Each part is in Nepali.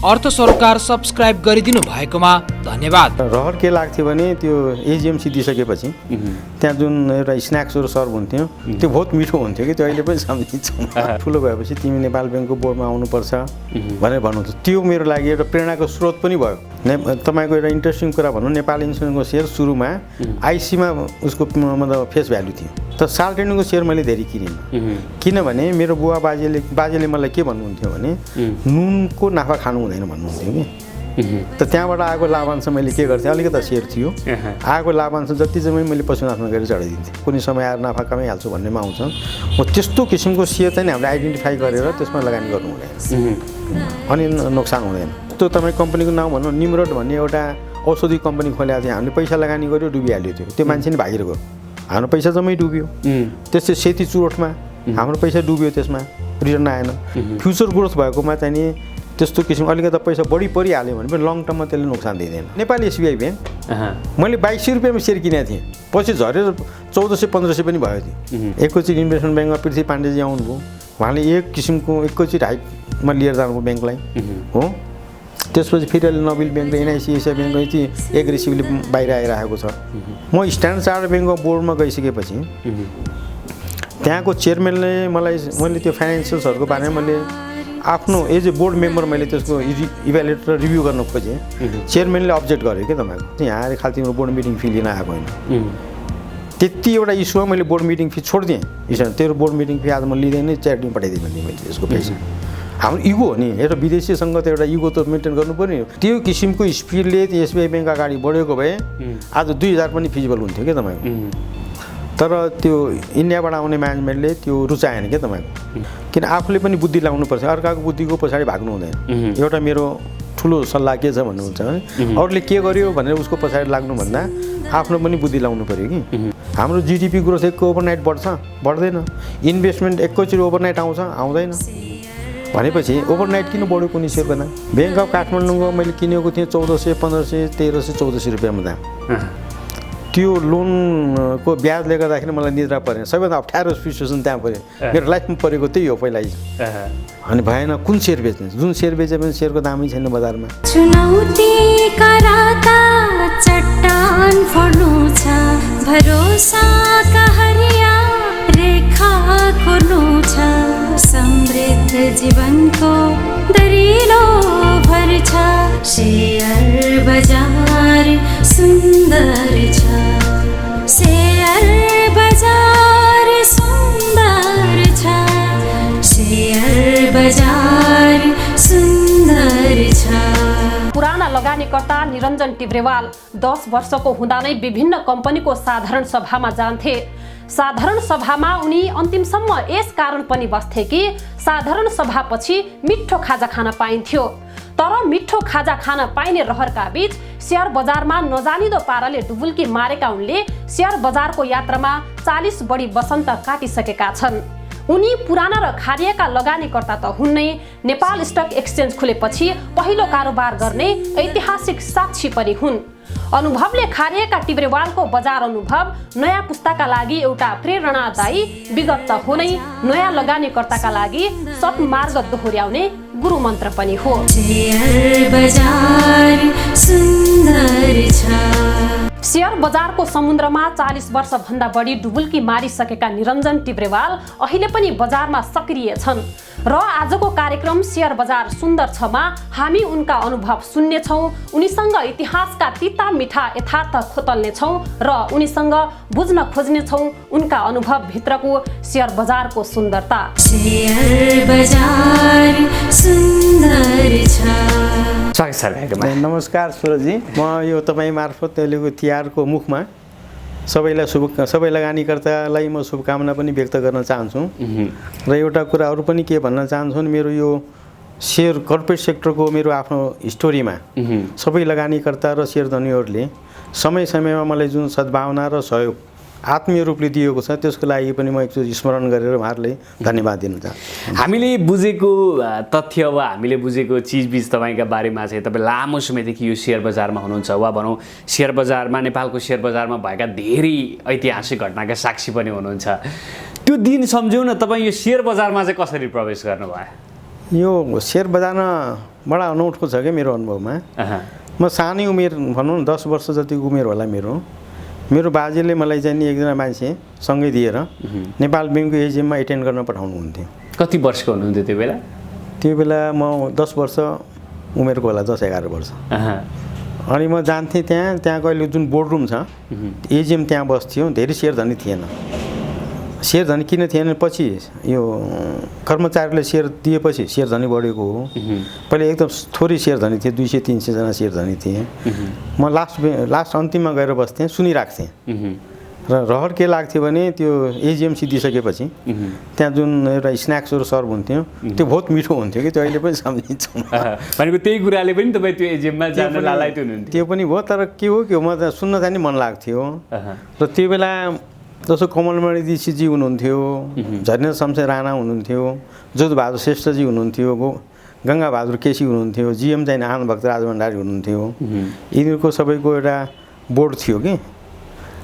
अर्थ सरोकार सब्स्क्राइब गरिदिनु भएकोमा धन्यवाद। रहर के लाग्थ्यो भने त्यो एजिएम सिद्धिसकेपछि त्यहाँ जुन एउटा स्न्याक्सहरू सर्भ हुन्थ्यो त्यो बहुत मिठो हुन्थ्यो कि त्यो अहिले पनि सम्झिन्छौँ। ठुलो भएपछि तिमी नेपाल ब्याङ्कको बोर्डमा आउनुपर्छ भनेर भन्नुहुन्छ। त्यो मेरो लागि एउटा प्रेरणाको स्रोत पनि भयो। तपाईँको एउटा इन्ट्रेस्टिङ कुरा भनौँ, नेपाल इन्सुरेन्सको सेयर सुरुमा आइसीमा उसको मतलब फेस भ्यालु थियो, तर साल ट्रेन्डिङको सेयर मैले धेरै किनेँ। किनभने मेरो बुवा बाजेले मलाई के भन्नुहुन्थ्यो भने नुनको नाफा खानु हुँदैन भन्नुहुन्थ्यो कि। त त्यहाँबाट आएको लाभांश मैले के गर्थेँ, अलिकति सेयर थियो, आएको लाभांश जति चाहिँ मैले पशुनाथमा गएर चढाइदिन्थेँ। कुनै समय आएर नाफा कमाइहाल्छु भन्नेमा आउँछ। म त्यस्तो किसिमको सेयर चाहिँ हामीले आइडेन्टिफाई गरेर त्यसमा लगानी गर्नु हुँदैन अनि नोक्सान हुँदैन। त्यो तपाईँ कम्पनीको नाम भन्नु, निमरोड भन्ने एउटा औषधि कम्पनी खोलेको थियो, हामीले पैसा लगानी गऱ्यो, डुबिहाल्यो थियो। त्यो मान्छे नि भागेर गयो, हाम्रो पैसा जम्मै डुब्यो। त्यस्तै सेती चुरोटमा हाम्रो पैसा डुब्यो, त्यसमा रिटर्न आएन। फ्युचर ग्रोथ भएकोमा चाहिँ नि त्यस्तो किसिम अलिकति पैसा बढी परिहाल्यो भने पनि लङ टर्ममा त्यसले नोक्सान दिँदैन। नेपाली एसबिआई ब्याङ्क मैले 2200 रुपियाँमा सेयर किनेको थिएँ, पछि झरेर 1400-1500 पनि भयो थियो। एकैचोटि इन्भेस्टमेन्ट ब्याङ्कमा पृथ्वी पाण्डेजी आउनुभयो, उहाँले एक किसिमको एकैचोटि हाइटमा लिएर जानुभयो ब्याङ्कलाई हो। त्यसपछि फेरि अहिले नबिल ब्याङ्क र एनआइसिआइसिआई ब्याङ्क चाहिँ एग्रेसिभली बाहिर आइरहेको छ। म स्ट्यान्डर्ड चार्टर्ड ब्याङ्कको बोर्डमा गइसकेपछि त्यहाँको चेयरम्यानले मैले त्यो फाइनेन्सियल्सहरूको बारेमा मैले आफ्नो एज ए बोर्ड मेम्बर मैले त्यसको इभ्यालुएट र रिभ्यू गर्न खोजेँ। चेयरम्यानले अब्जेक्ट गर्यो कि तपाईँको यहाँ आएर खालि तिम्रो बोर्ड मिटिङ फी लिन आएको होइन। त्यति एउटा इस्युमा मैले बोर्ड मिटिङ फी छोडिदिएँ। तेरो बोर्ड मिटिङ फी आज म लिँदैन, च्यारिटीमा पठाइदिएँ भने मैले त्यसको पैसा। हाम्रो इगो हो नि, एउटा विदेशीसँग त एउटा इगो त मेन्टेन गर्नु पर्ने। त्यो किसिमको स्पिडले एसबिआई ब्याङ्क अगाडि बढेको भए आज 2000 पनि फिजिबल हुन्थ्यो क्या तपाईँको। तर त्यो इन्डियाबाट आउने म्यानेजमेन्टले त्यो रुचाएन क्या तपाईँको। किन आफूले पनि बुद्धि लाउनुपर्छ, अर्काको बुद्धिको पछाडि भाग्नु हुँदैन। एउटा मेरो ठुलो सल्लाह के छ भन्नुहुन्छ भने अरूले के गर्यो भनेर उसको पछाडि लाग्नुभन्दा आफ्नो पनि बुद्धि लाउनु पऱ्यो कि। हाम्रो जिडिपी ग्रोथ एकको ओभरनाइट बढ्छ बढ्दैन, इन्भेस्टमेन्ट एकैचोटि ओभरनाइट आउँछ आउँदैन भनेपछि ओभरनाइट किन बढ्यो कुनै सेयर भन्दा। ब्याङ्क अफ काठमाडौँको मैले किनेको थिएँ 1400, 1500, 1300, 1400 रुपियाँमा दाम। त्यो लोनको ब्याजले गर्दाखेरि मलाई निद्रा परेन। सबैभन्दा अप्ठ्यारो सिचुएसन त्यहाँ पऱ्यो, मेरो लाइफमा परेको त्यही हो पहिला। अनि भएन कुन सेयर बेच्ने, जुन सेयर बेचे पनि सेयरको दामै छैन बजारमा। चुनौती कराता चट्टान फोड्नु छ, भरोसा कहरिया रेखा खोल्नु छ, समृद्ध जीवनको दरिलो भर छ, शेयर बजार सुन्दर छ, शेयर बजार सुन्दर छ, शेयर बजार सुन्दर छ। पुराना लगानीकर्ता निरञ्जन टिब्रेवाल 10 वर्षको हुँदा नै विभिन्न कम्पनीको साधारण सभामा जान्थे। साधारण सभामा उनी अन्तिमसम्म यस कारण पनि बस्थे कि साधारण सभापछि मिठो खाजा खान पाइन्थ्यो। तर मिठो खाजा खान पाइने रहरका बीच शेयर बजारमा नजानिदो पाराले डुबुल्की मारेका उनले शेयर बजारको यात्रामा 40 बढी वसन्त काटिसकेका छन्। उनी पुराना र खारिएका लगानीकर्ता त हुन् नै, नेपाल स्टक एक्सचेन्ज खुलेपछि पहिलो कारोबार गर्ने ऐतिहासिक साक्षी पनि हुन्। अनुभवले खारिएका टिब्रेवालको बजार अनुभव नयाँ पुस्ताका लागि एउटा प्रेरणादायी विगत त हो नै, नयाँ लगानीकर्ताका लागि सत्मार्ग दोहोर्याउने गुरु मन्त्र पनि हो। शेयर बजारको समुद्रमा 40 वर्षभन्दा बढी डुबुल्की मारिसकेका निरञ्जन टिब्रेवाल अहिले पनि बजारमा सक्रिय छन् र आजको कार्यक्रम शेयर बजार सुन्दर छमा हामी उनका अनुभव सुन्नेछौँ, उनीसँग इतिहासका तिता मिठा यथार्थ खोतल्नेछौँ र उनीसँग बुझ्न खोज्नेछौँ उनका अनुभव भित्रको शेयर बजारको सुन्दरता। शेयर बजार सुन्दर छ। नमस्कार सुरजी, म यो तपाईँ मार्फत अहिलेको तिहारको मुखमा सबै लगानीकर्तालाई म शुभकामना पनि व्यक्त गर्न चाहन्छु र एउटा कुरा अरू पनि के भन्न चाहन्छु भने मेरो यो शेयर कर्पोरेट सेक्टरको मेरो आफ्नो स्टोरीमा सबै लगानीकर्ता र शेयरधनीहरूले समय समयमा मलाई जुन सद्भावना र सहयोग आत्मीय रूपले दिएको छ त्यसको लागि पनि म एकचोटि स्मरण गरेर उहाँहरूलाई धन्यवाद दिन चाहन्छु। हामीले बुझेको तथ्य वा हामीले बुझेको चिजबिज तपाईँका बारेमा चाहिँ तपाईँ लामो समयदेखि यो शेयर बजारमा हुनुहुन्छ वा भनौँ शेयर बजारमा नेपालको शेयर बजारमा भएका धेरै ऐतिहासिक घटनाका साक्षी पनि हुनुहुन्छ। त्यो दिन सम्झौँ न, तपाईँ यो शेयर बजारमा चाहिँ कसरी प्रवेश गर्नुभयो? यो शेयर बजारमा बडा अनौठो छ क्या मेरो अनुभवमा। म सानै उमेर भनौँ न 10 वर्ष जतिको उमेर होला मेरो बाजेले मलाई चाहिँ नि एकजना मान्छे सँगै दिएर नेपाल ब्याङ्कको एजिएममा एटेन्ड गर्न पठाउनुहुन्थ्यो। कति वर्षको हुनुहुन्थ्यो त्यो बेला? त्यो बेला म 10 वर्ष उमेरको होला, 10-11 वर्ष। अनि म जान्थेँ त्यहाँको अहिले जुन बोर्डरुम छ एजिएम त्यहाँ बस्थ्यो। धेरै सेयर धनी थिएन। सेयर धनी किन थिएन? पछि यो कर्मचारीले सेयर दिएपछि सेयर धनी बढेको हो। पहिले एकदम थोरै सेयर धनी थिए, 200-300 जना सेयर धनी थिए। म लास्ट अन्तिममा गएर बस्थेँ, सुनिराख्थेँ। र रहर के लाग्थ्यो भने त्यो एजिएम सिद्धिसकेपछि त्यहाँ जुन एउटा स्न्याक्सहरू सर्भ हुन्थ्यो त्यो बहुत मिठो हुन्थ्यो कि त्यो अहिले पनि सम्झिन्छौँ। भनेको त्यही कुराले पनि तपाईँ त्यो एजिएममा जान लालायत हुनुहुन्थ्यो? त्यो पनि भयो, तर के हो म त सुन्न चाहिँ मन लाग्थ्यो। र त्यो बेला जस्तो कमलमणि दीक्षितजी हुनुहुन्थ्यो, झर्नेन्द्र शमशेर राणा हुनुहुन्थ्यो, जोधबहादुर श्रेष्ठजी हुनुहुन्थ्यो, गङ्गाबहादुर केसी हुनुहुन्थ्यो, जिएम चाहिँ आनन्द भक्त राजभण्डारी हुनुहुन्थ्यो। यिनीहरूको सबैको एउटा बोर्ड थियो कि।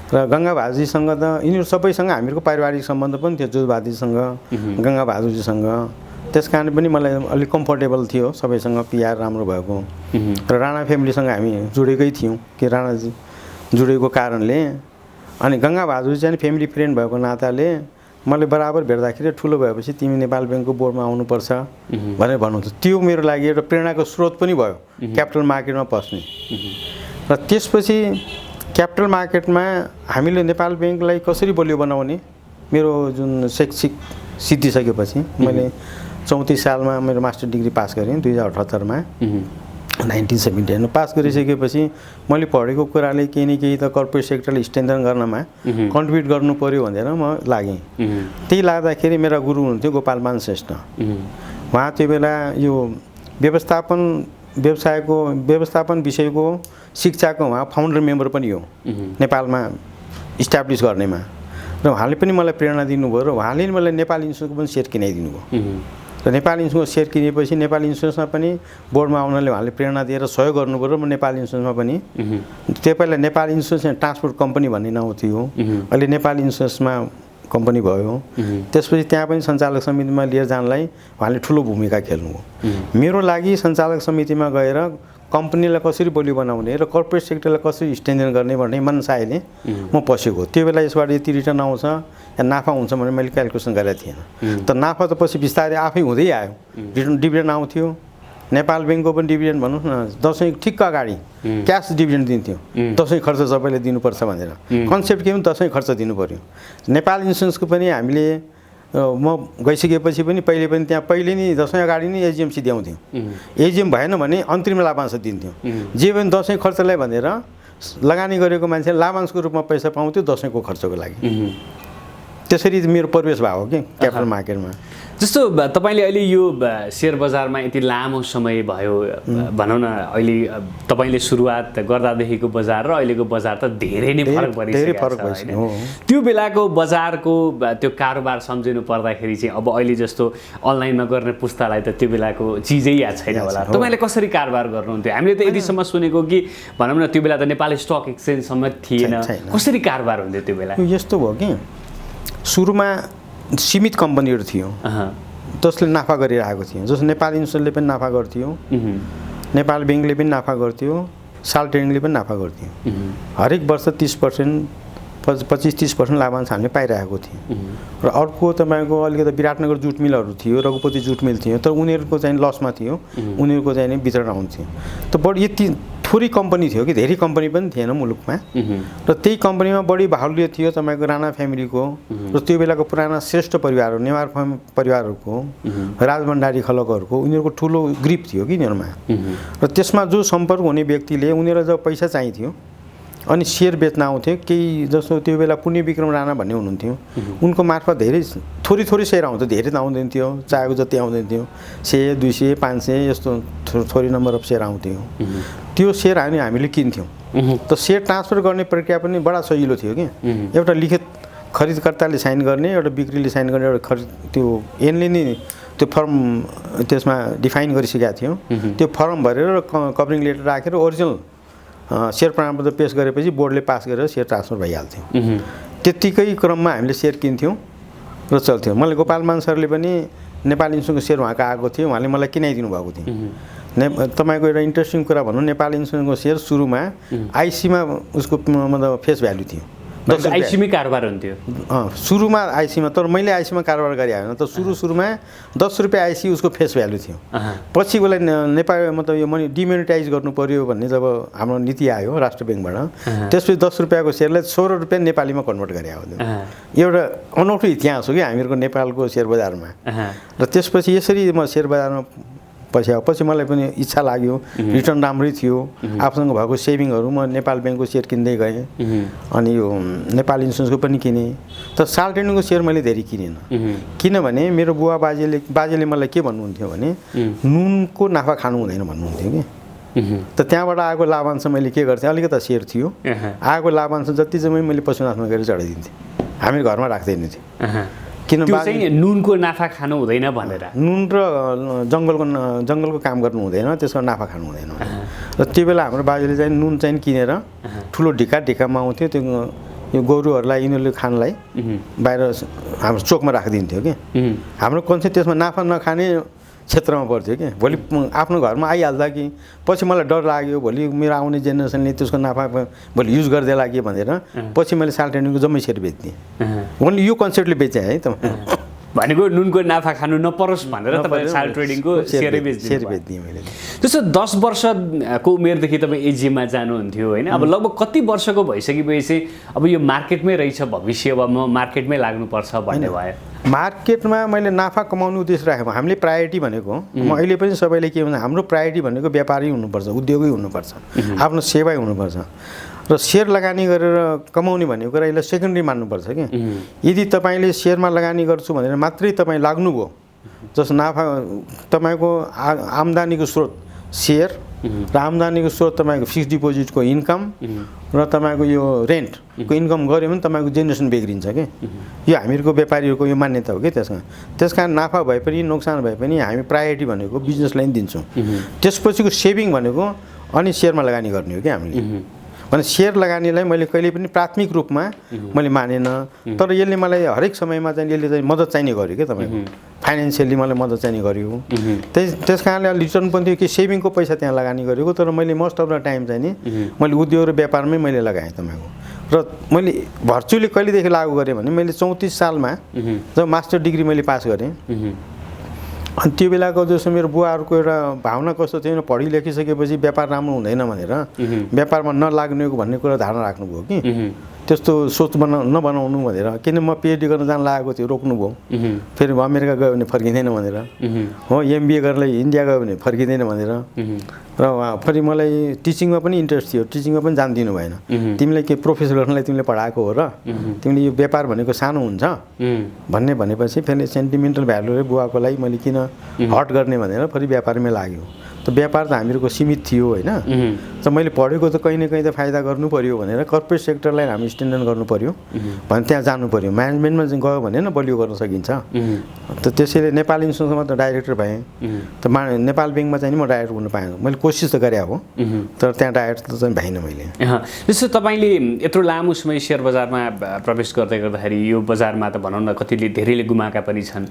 र गङ्गाबहादुरजीसँग त यिनीहरू सबैसँग हामीहरूको पारिवारिक सम्बन्ध पनि थियो, जोधबहादुरजीसँग, गङ्गाबहादुरजीसँग। त्यस कारण पनि मलाई अलिक कम्फर्टेबल थियो सबैसँग, पिआर राम्रो भएको। र राणा फ्यामिलीसँग हामी जोडेकै थियौँ कि राणाजी जोडेको कारणले। अनि गङ्गाबहादुरजी चाहिँ फ्यामिली फ्रेन्ड भएको नाताले मैले बराबर भेट्दाखेरि ठुलो भएपछि तिमी नेपाल ब्याङ्कको बोर्डमा आउनुपर्छ भनेर भन्नुहुन्थ्यो। त्यो मेरो लागि एउटा प्रेरणाको स्रोत पनि भयो क्यापिटल मार्केटमा पस्ने। र त्यसपछि क्यापिटल मार्केटमा हामीले नेपाल ब्याङ्कलाई कसरी बलियो बनाउने, मेरो जुन शैक्षिक सिद्धिसकेपछि मैले 34 सालमा मेरो मास्टर डिग्री पास गरेँ 2078मा, 1979 पास गरिसकेपछि मैले पढेको कुराले केही न केही त कर्पोरेट सेक्टरले स्ट्रेन्थन गर्नमा कन्ट्रिब्युट गर्नु पर्यो भनेर म लागेँ। त्यही लाग्दाखेरि मेरा गुरु हुनुहुन्थ्यो गोपालमान श्रेष्ठ। उहाँ त्यो बेला यो व्यवस्थापन विषयको शिक्षाको उहाँ फाउन्डर मेम्बर पनि हो नेपालमा इस्टाब्लिस गर्नेमा। र उहाँले पनि मलाई प्रेरणा दिनुभयो र उहाँले मलाई नेपाल इन्सुरेन्सको पनि सेयर किनाइदिनु भयो। र नेपाल इन्सुरेन्सको सेयर किनेपछि नेपाल इन्सुरेन्समा पनि बोर्डमा आउनाले उहाँले प्रेरणा दिएर सहयोग गर्नुभयो। र म नेपाल इन्सुरेन्समा पनि, त्यो पहिला नेपाल इन्सुरेन्स ट्रान्सपोर्ट कम्पनी भन्ने नाउँ थियो, अहिले नेपाल इन्सुरेन्समा कम्पनी भयो। त्यसपछि त्यहाँ पनि सञ्चालक समितिमा लिएर जानलाई उहाँले ठुलो भूमिका खेल्नुभयो। मेरो लागि सञ्चालक समितिमा गएर कम्पनीलाई कसरी बलियो बनाउने र कर्पोरेट सेक्टरलाई कसरी स्ट्रेन्थन गर्ने भन्ने मनसायले म पसेको। त्यो बेला यसबाट यति रिटर्न आउँछ या नाफा हुन्छ भने मैले क्यालकुलेसन गरेको थिएन। त नाफा त पछि बिस्तारै आफै हुँदै आयो। रिटर्न डिभिडेन्ड आउँथ्यो। नेपाल ब्याङ्कको पनि डिभिडेन्ड भनौँ न, दसैँ ठिक्क अगाडि क्यास डिभिडेन्ड दिन्थ्यो। दसैँ खर्च सबैले दिनुपर्छ भनेर कन्सेप्ट के पनि दसैँ खर्च दिनु पऱ्यो। नेपाल इन्सुरेन्सको पनि हामीले म गइसकेपछि पनि पहिले नै दसैँ अगाडि नै एजिएम सिध्याउँथ्यौँ। एजिएम भएन भने अन्तरिम लाभांश दिन्थ्यौँ। जे पनि दसैँ खर्चलाई भनेर लगानी गरेको मान्छे लाभांशको रूपमा पैसा पाउँथ्यो दसैँको खर्चको लागि। त्यसरी मेरो प्रवेश भएको कि क्यापिटल मार्केटमा। जस्तो तपाईँले अहिले यो सेयर बजारमा यति लामो समय भयो भनौँ न, अहिले तपाईँले सुरुवात गर्दादेखिको बजार र अहिलेको बजार त धेरै नै फरक परिसकेको छ। त्यो बेलाको बजारको त्यो कारोबार सम्झिनु पर्दाखेरि चाहिँ अब अहिले जस्तो अनलाइनमा गर्ने पुस्तालाई त त्यो बेलाको चिजै याद छैन होला। तपाईँले कसरी कारोबार गर्नुहुन्थ्यो? हामीले त यतिसम्म सुनेको कि भनौँ न त्यो बेला त नेपाली स्टक एक्सचेन्जसम्म थिएन। कसरी कारोबार हुन्थ्यो त्यो बेला? यस्तो भयो कि सुरुमा सीमित कम्पनीहरू थियो जसले नाफा गरिरहेको थियो। जस्तो नेपाल इन्सुरेन्सले पनि नाफा गर्थ्यो, नेपाल ब्याङ्कले पनि नाफा गर्थ्यो, साल ट्रेडिङले पनि नाफा गर्थ्यो। हरेक वर्ष 30%, 25-30% लाभांश हामीले पाइरहेको थियौँ। र अर्को तपाईँको अलिकति विराटनगर जुट मिलहरू थियो, रघुपति जुट मिल थियो, तर उनीहरूको चाहिँ लसमा थियो, उनीहरूको चाहिँ वितरण आउँथ्यो। त बढी यति थोरै कम्पनी थियो कि धेरै कम्पनी पनि थिएन मुलुकमा। र त्यही कम्पनीमा बढी बाहुल्य थियो तपाईँको राणा फ्यामिलीको र त्यो बेलाको पुराना श्रेष्ठ परिवारहरू, नेवार परिवारहरूको, राजभण्डारी खलकहरूको, उनीहरूको ठुलो ग्रिप थियो कि यिनीहरूमा। र त्यसमा जो सम्पर्क हुने व्यक्तिले उनीहरूलाई जब पैसा चाहिन्थ्यो अनि सेयर बेच्न आउँथ्यो, केही जस्तो त्यो बेला पुण्य विक्रम राणा भन्ने हुनुहुन्थ्यो, उनको मार्फत धेरै थोरै सेयर आउँथ्यो, धेरै त आउँदैन थियो, चाहेको जति आउँदैन थियो, 100, 200, 500 यस्तो थोरै नम्बर अफ सेयर आउँथ्यो। त्यो सेयर हामीले किन्थ्यौँ। त सेयर ट्रान्सफर गर्ने प्रक्रिया पनि बडा सजिलो थियो कि। एउटा लिखित खरिदकर्ताले साइन गर्ने, एउटा बिक्रीले साइन गर्ने, एउटा त्यो एनले नै त्यो फर्म त्यसमा डिफाइन गरिसकेको थियो। त्यो फर्म भरेर कभरिङ लेटर राखेर ओरिजिनल सेयर प्रमाणपत्र पेश गरेपछि बोर्डले पास गरेर सेयर ट्रान्सफर भइहाल्थ्यो। त्यत्तिकै क्रममा हामीले सेयर किन्थ्यौँ र चल्थ्यौँ। मैले गोपालमान सरले पनि नेपाल इन्सुरेन्सको सेयर उहाँको आएको थियो, उहाँले मलाई किनाइदिनु भएको थियो। तपाईँको एउटा इन्ट्रेस्टिङ कुरा भनौँ, नेपाल इन्सुरेन्सको सेयर सुरुमा आइसीमा उसको मतलब फेस भ्यालु थियो, आइसीमै कारोबार हुन्थ्यो सुरुमा आइसीमा। तर मैले आइसीमा कारोबार गरेँ होइन, त सुरुमा 10 रुपियाँ आइसी उसको फेस भ्यालु थियो। पछि उसलाई नेपाल मतलब यो मनी डिमोनिटाइज गर्नु पर्यो भन्ने जब हाम्रो नीति आयो राष्ट्र ब्याङ्कबाट, त्यसपछि 10 रुपियाँको सेयरलाई 16 रुपियाँ नेपालीमा कन्भर्ट गरे हो। एउटा अनौठो इतिहास हो कि हामीहरूको नेपालको सेयर बजारमा। र त्यसपछि यसरी म सेयर बजारमा पछि मलाई पनि इच्छा लाग्यो, रिटर्न राम्रै थियो, आफूसँग भएको सेभिङहरू म नेपाल ब्याङ्कको सेयर किन्दै गएँ, अनि यो नेपाल इन्सुरेन्सको पनि किनेँ। तर साल ट्रेडिङको सेयर मैले धेरै किनेन, किनभने मेरो बुवा बाजेले मलाई के भन्नुहुन्थ्यो भने नुनको नाफा खानु हुँदैन भन्नुहुन्थ्यो कि। त त्यहाँबाट आएको लाभांश मैले के गर्थेँ, अलिकति सेयर थियो, आएको लाभांश जति चाहिँ मैले पशुनाथमा गएर चढाइदिन्थेँ, हामी घरमा राख्दैन थियो। किन नुनको नाफा खानु हुँदैन भनेर, नुन र जङ्गलको काम गर्नु हुँदैन, त्यसको नाफा खानु हुँदैन। र त्यो बेला हाम्रो बाजेले चाहिँ नुन चाहिँ किनेर ठुलो ढिकामा आउँथ्यो, त्यो यो गोरुहरूलाई यिनीहरूले खानलाई बाहिर हाम्रो चोकमा राखिदिन्थ्यो कि। हाम्रो कन्सेप्ट त्यसमा नाफा नखाने क्षेत्रमा पर्थ्यो कि। भोलि आफ्नो घरमा आइहाल्दा कि पछि मलाई डर लाग्यो, भोलि मेरो आउने जेनेरेसनले त्यसको नाफा भोलि युज गर्दै लाग्यो भनेर पछि मैले साल ट्रेडिङको जम्मै सेयर बेच्दिएँ। ओन्ली यो कन्सेप्टले बेचेँ है त। भनेको नुनको नाफा खानु नपरोस् भनेर तपाईले साल ट्रेडिङको सेयर बेच्दिएँ मैले। त्यसो 10 वर्षको उमेरदेखि तपाईँ एजिएममा जानुहुन्थ्यो होइन, अब लगभग कति वर्षको भइसकेपछि अब यो मार्केटमै रहेछ भविष्य, अब म मार्केटमै लाग्नुपर्छ भन्ने भयो? मार्केटमा मैले नाफा कमाउने उद्देश्य राखेको। हामीले प्रायोरिटी भनेको म अहिले पनि सबैले के भन्छ, हाम्रो प्रायोरिटी भनेको व्यापारी हुनुपर्छ, उद्योगै हुनुपर्छ, आफ्नो सेवाइ हुनुपर्छ। र सेयर लगानी गरेर कमाउने भनेको कुरा यसलाई सेकेन्डरी मान्नुपर्छ कि। यदि तपाईँले सेयरमा लगानी गर्छु भनेर मात्रै तपाईँ लाग्नुभयो, जस्तो नाफा तपाईँको आम्दानीको स्रोत सेयर र आम्दानीको स्रोत तपाईँको फिक्स्ड डिपोजिटको इन्कम र तपाईँको यो रेन्टको इन्कम गऱ्यो भने तपाईँको जेनेरेसन बिग्रिन्छ कि। यो हामीहरूको व्यापारीहरूको यो मान्यता हो कि। त्यस कारण नाफा भए पनि नोक्सान भए पनि हामी प्रायोरिटी भनेको बिजनेसलाई नै दिन्छौँ। त्यसपछिको सेभिङ भनेको अनि सेयरमा लगानी गर्ने हो कि हामीले। भने सेयर लगानीलाई मैले कहिले पनि प्राथमिक रूपमा मैले मानेन, तर यसले मलाई हरेक समयमा चाहिँ यसले चाहिँ मद्दत चाहिने गर्यो क्या। तपाईँको फाइनेन्सियली मलाई मद्दत चाहिने गर्यो। त्यस कारणले रिटर्न पनि थियो कि सेभिङको पैसा त्यहाँ लगानी गरेको, तर मैले मोस्ट अफ द टाइम चाहिँ नि मैले उद्योग र व्यापारमै मैले लगाएँ तपाईँको। र मैले भर्चुअली कहिलेदेखि लागु गरेँ भने मैले 34 सालमा जब मास्टर डिग्री मैले पास गरेँ, अनि त्यो बेलाको जस्तो मेरो बुवाहरूको एउटा भावना कस्तो थियो, पढि लेखिसकेपछि व्यापार राम्रो हुँदैन भनेर व्यापारमा नलाग्नेको भन्ने कुरा धारणा राख्नुभयो कि। त्यस्तो सोच नबनाउनु भनेर, किन म पिएचडी गर्न जान लागेको थियो, रोक्नुभयो। फेरि अमेरिका गयो भने फर्किँदैन भनेर, हो एमबिए गर्नलाई इन्डिया गयो भने फर्किँदैन भनेर। र फेरि मलाई टिचिङमा पनि इन्ट्रेस्ट थियो, टिचिङमा पनि जान दिनु भएन। तिमीलाई के प्रोफेसर गर्नलाई तिमीले पढाएको हो र तिमीले यो व्यापार भनेको सानो हुन्छ भनेपछि फेरि सेन्टिमेन्टल भ्यालुले बुवाको लागि मैले किन हट गर्ने भनेर फेरि व्यापारमै लाग्यो। त व्यापार त हामीहरूको सीमित थियो होइन। त मैले पढेको त कहीँ न कहीँ त फाइदा गर्नु पऱ्यो भनेर कर्पोरेट सेक्टरलाई हामी स्ट्यान्डर्ड गर्नु पऱ्यो भने त्यहाँ जानु पऱ्यो। म्यानेजमेन्टमा गयो भने न बलियो गर्न सकिन्छ। त त्यसैले नेपाल इन्सुरेन्समा त डाइरेक्टर भएँ। त नेपाल ब्याङ्कमा चाहिँ म डाइरेक्टर हुन पाएँ। मैले कोसिस त गरेँ हो, तर त्यहाँ डाइरेक्टर चाहिँ भएन मैले। जस्तो तपाईँले यत्रो लामो समय सेयर बजारमा प्रवेश गर्दै गर्दाखेरि यो बजारमा त भनौँ न कतिले धेरैले गुमाएका पनि छन्,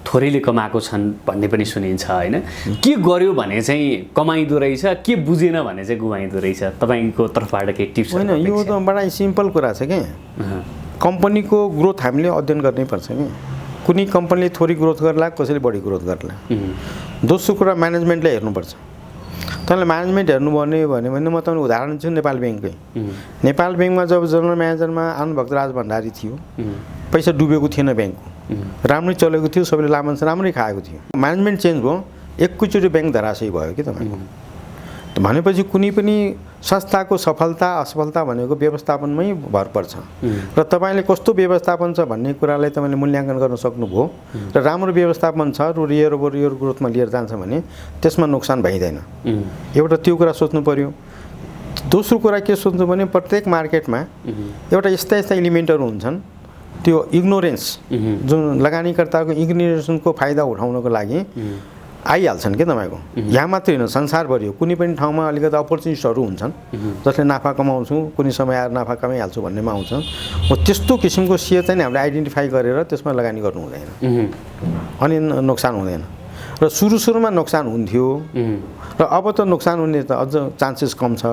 थोरैले कमाएको छन् भन्ने पनि सुनिन्छ होइन। के गर्यो भने चाहिँ कमाइदो रहेछ, के बुझेन भने चाहिँ गुमाइदो रहेछ, तपाईँको तर्फबाट केही टिप्स? होइन, यो त बडा सिम्पल कुरा छ कि कम्पनीको ग्रोथ हामीले अध्ययन गर्नै पर्छ कि। कुनै कम्पनीले थोरै ग्रोथ गर्ला, कसैले बढी ग्रोथ गर्ला। दोस्रो कुरा म्यानेजमेन्टलाई हेर्नुपर्छ। तपाईँले म्यानेजमेन्ट हेर्नुभयो भने म तपाईँलाई उदाहरण दिन्छु नेपाल ब्याङ्ककै। नेपाल ब्याङ्कमा जब जनरल म्यानेजरमा आनन्दभक्त राज भण्डारी थियो, पैसा डुबेको थिएन ब्याङ्कको, राम्रै चलेको थियो, सबैले लाभांश राम्रै खाएको थियो। म्यानेजमेन्ट चेन्ज भयो, एकैचोटि ब्याङ्क धराशयी भयो कि तपाईँको। भनेपछि कुनै पनि संस्थाको सफलता असफलता भनेको व्यवस्थापनमै भर पर्छ। र तपाईँले कस्तो व्यवस्थापन छ भन्ने कुरालाई तपाईँले मूल्याङ्कन गर्न सक्नुभयो र राम्रो व्यवस्थापन छ र रियर ओभर रियर ग्रोथमा लिएर जान्छ भने त्यसमा नोक्सान भइँदैन। एउटा त्यो कुरा सोच्नु पऱ्यो। दोस्रो कुरा के सोच्नु भने प्रत्येक मार्केटमा एउटा यस्ता यस्ता इलिमेन्टहरू हुन्छन्, त्यो इग्नोरेन्स जुन लगानीकर्ताको इग्नोरेन्सको फाइदा उठाउनको लागि आइहाल्छन् क्या तपाईँको। यहाँ मात्रै होइन, संसारभरि हो। कुनै पनि ठाउँमा अलिकति अपर्च्युनिस्टहरू हुन्छन् जसले नाफा कमाउँछु, कुनै समय आएर नाफा कमाइहाल्छु भन्नेमा आउँछन्। हो त्यस्तो किसिमको सेयर चाहिँ हामीले आइडेन्टिफाई गरेर त्यसमा लगानी गर्नु हुँदैन अनि नोक्सान हुँदैन। र सुरुमा नोक्सान हुन्थ्यो र अब त नोक्सान हुने त अझ चान्सेस कम छ।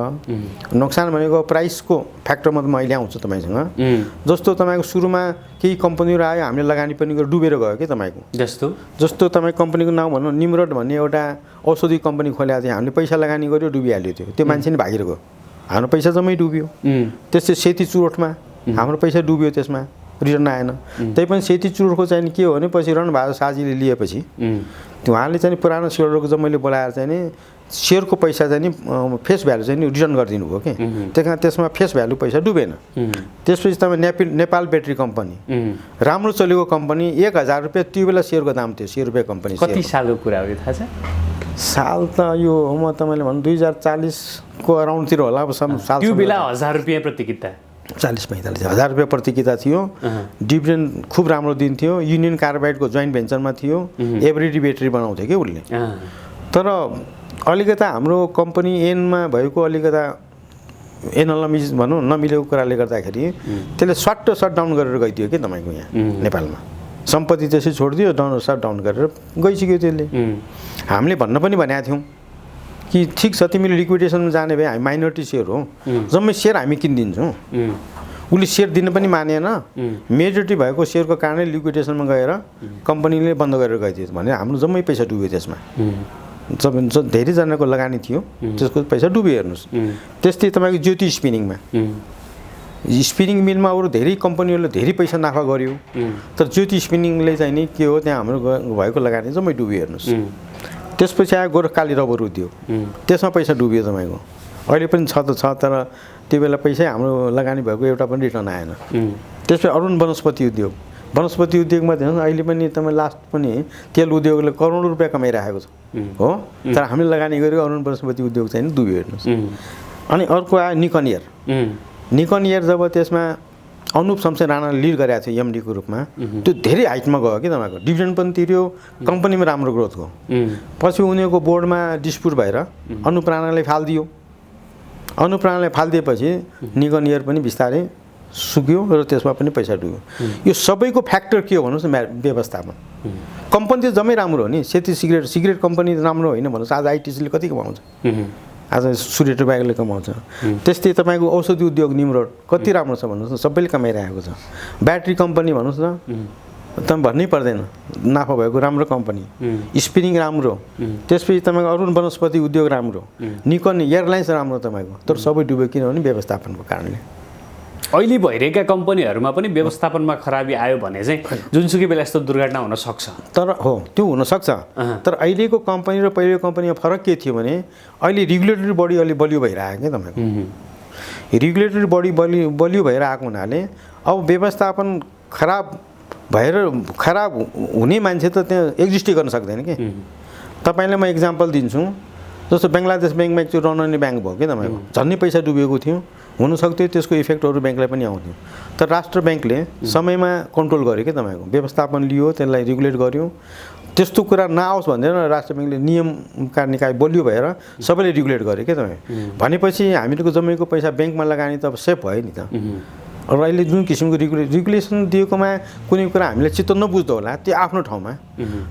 नोक्सान भनेको प्राइसको फ्याक्टरमा त म अहिले आउँछु तपाईँसँग। जस्तो तपाईँको सुरुमा केही कम्पनीहरू आयो, हामीले लगानी पनि गरेर डुबेर गयो कि तपाईँको। जस्तो तपाईँ कम्पनीको नाम भन्नु, निमरोड भन्ने एउटा औषधि कम्पनी खोलेको थियो, हामीले पैसा लगानी गर्यो, डुबिहाल्यो थियो। त्यो मान्छे नि भागेर गयो, हाम्रो पैसा जम्मै डुब्यो। त्यस्तै सेती चुरोटमा हाम्रो पैसा डुब्यो, त्यसमा रिटर्न आएन। त्यही पनि सेती चुरोटको चाहिँ के हो भने पछि रणबहादुर शाहजीले लिएपछि उहाँले चाहिँ पुरानो सेयरहरूको जम्मैले बोलाएर चाहिँ नि सेयरको पैसा चाहिँ नि फेस भ्यालु चाहिँ नि रिटर्न गरिदिनु भयो कि। त्यही कारण त्यसमा फेस भ्यालु पैसा डुबेन। त्यसपछि तपाईँ नेपाल ब्याट्री कम्पनी राम्रो चलेको कम्पनी, 1000 रुपियाँ त्यो बेला सेयरको दाम थियो, 100 रुपियाँ कम्पनी। कति सालको कुरा हो यो थाहा छ? साल त यो म तपाईँले भन्नु 2040 को अराउन्डतिर होला। अब साल त्यो बेला 1000 रुपियाँ प्रति किता, 40-45 हजार रुपियाँ प्रति किता थियो। डिभिडेन्ड खुब राम्रो दिन्थ्यो। युनियन कार्बाइडको जोइन्ट भेन्चरमा थियो, एभ्रिडी ब्याट्री बनाउँथ्यो कि उसले। तर अलिकता हाम्रो कम्पनी एनमा भएको अलिकता एनालमिज भनौँ नमिलेको कुराले गर्दाखेरि त्यसले सटडाउन गरेर गइदियो कि तपाईँको यहाँ नेपालमा। सम्पत्ति त्यसै छोडिदियो, सटडाउन गरेर गइसक्यो त्यसले। हामीले भन्न पनि भनेका थियौँ कि ठिक छ, तिमीले लिक्विडेसनमा जाने भए हामी माइनोरिटी सेयर हो, जम्मै सेयर हामी किनिदिन्छौँ। उसले सेयर दिन पनि मानेन, मेजोरिटी भएको सेयरको कारणले लिक्विडेसनमा गएर कम्पनीले बन्द गरेर गइदियो भने हाम्रो जम्मै पैसा डुब्यो त्यसमा। धेरैजनाको लगानी थियो, त्यसको पैसा डुब्यो। हेर्नुहोस्, त्यस्तै तपाईँको ज्योति स्पिनिङमा, स्पिनिङ मिलमा अरू धेरै कम्पनीहरूले धेरै पैसा नाफा गर्यो, तर ज्योति स्पिनिङले चाहिँ नि के हो, त्यहाँ हाम्रो भएको लगानी जम्मै डुब्यो। हेर्नुहोस्, त्यसपछि आयो गोरखकाली रबर उद्योग, त्यसमा पैसा डुब्यो तपाईँको। अहिले पनि छ त छ, तर त्यो बेला पैसै हाम्रो लगानी भएको एउटा पनि रिटर्न आएन। त्यसपछि अरुण वनस्पति उद्योग, वनस्पति उद्योगमा हेर्नुहोस् अहिले पनि तपाईँ लास्ट पनि तेल उद्योगले करोडौँ रुपियाँ कमाइरहेको छ हो, तर हामीले लगानी गरेको अरुण वनस्पति उद्योग चाहिँ डुब्यो। हेर्नुहोस्, अनि अर्को आयो निकन एयर। निकन एयर जब त्यसमा अनुप शमशेर राणाले लिड गरेको थियो एमडीको रूपमा, त्यो धेरै हाइटमा गयो कि तपाईँको। डिभिडेन्ड पनि तिर्यो, कम्पनीमा राम्रो ग्रोथ गयो। पछि उनीहरूको बोर्डमा डिस्प्युट भएर अनुप राणाले फालिदियो। अनुप राणाले फालिदिएपछि निकन एयर पनि बिस्तारै सुक्यो र त्यसमा पनि पैसा डुब्यो। यो सबैको फ्याक्टर के हो भन्नुहोस् न, व्यवस्थापन। कम्पनी चाहिँ जम्मै राम्रो हो नि, सेती सिगरेट कम्पनी राम्रो होइन भन्नुहोस्, आज आइटिसीले कति कमाउँछ, आज सूर्य टोब्याकोले कमाउँछ। त्यस्तै तपाईँको औषधि उद्योग निमरोड कति राम्रो छ भन्नुहोस् न, सबैले कमाइरहेको छ। ब्याट्री कम्पनी भन्नुहोस् न, तपाईँ भन्नै पर्दैन, नाफा भएको राम्रो कम्पनी। स्पिनिङ राम्रो, त्यसपछि तपाईँको अरुण वनस्पति उद्योग राम्रो, निकन एयरलाइन्स राम्रो तपाईँको। तर सबै डुब्यो किनभने व्यवस्थापनको कारणले। अहिले भइरहेका कम्पनीहरूमा पनि व्यवस्थापनमा खराबी आयो भने चाहिँ जुनसुकै बेला यस्तो दुर्घटना हुन सक्छ। तर हो, त्यो हुनसक्छ। तर अहिलेको कम्पनी र पहिलेको कम्पनीमा फरक के थियो भने अहिले रेगुलेटरी बडी अलि बलियो भइरहेको क्या तपाईँको। रेगुलेटरी बडी बलियो भएर आएको हुनाले अब व्यवस्थापन खराब हुने मान्छे त त्यहाँ एक्जिस्टै गर्न सक्दैन कि। तपाईँलाई म इक्जाम्पल दिन्छु, जस्तो बङ्गलादेश ब्याङ्कमा एकचोटि रनने ब्याङ्क भयो कि तपाईँको, झन्नै पैसा डुबेको थियो। हुनसक्थ्यो त्यसको इफेक्टहरू ब्याङ्कलाई पनि आउँथ्यो, तर राष्ट्र ब्याङ्कले समयमा कन्ट्रोल गर्यो कि तपाईँको, व्यवस्थापन लियो, त्यसलाई रेगुलेट गर्यो। त्यस्तो कुरा नआओस् भनेर राष्ट्र ब्याङ्कले नियमका निकाय बलियो भएर सबैले रेगुलेट गर्यो क्या तपाईँ। भनेपछि हामीहरूको जम्मैको पैसा ब्याङ्कमा लगानी त अब सेफ भयो नि त। अब अहिले जुन किसिमको रेगुलेसन दिएकोमा कुनै कुरा हामीले चित्त नबुझ्दो होला, त्यो आफ्नो ठाउँमा।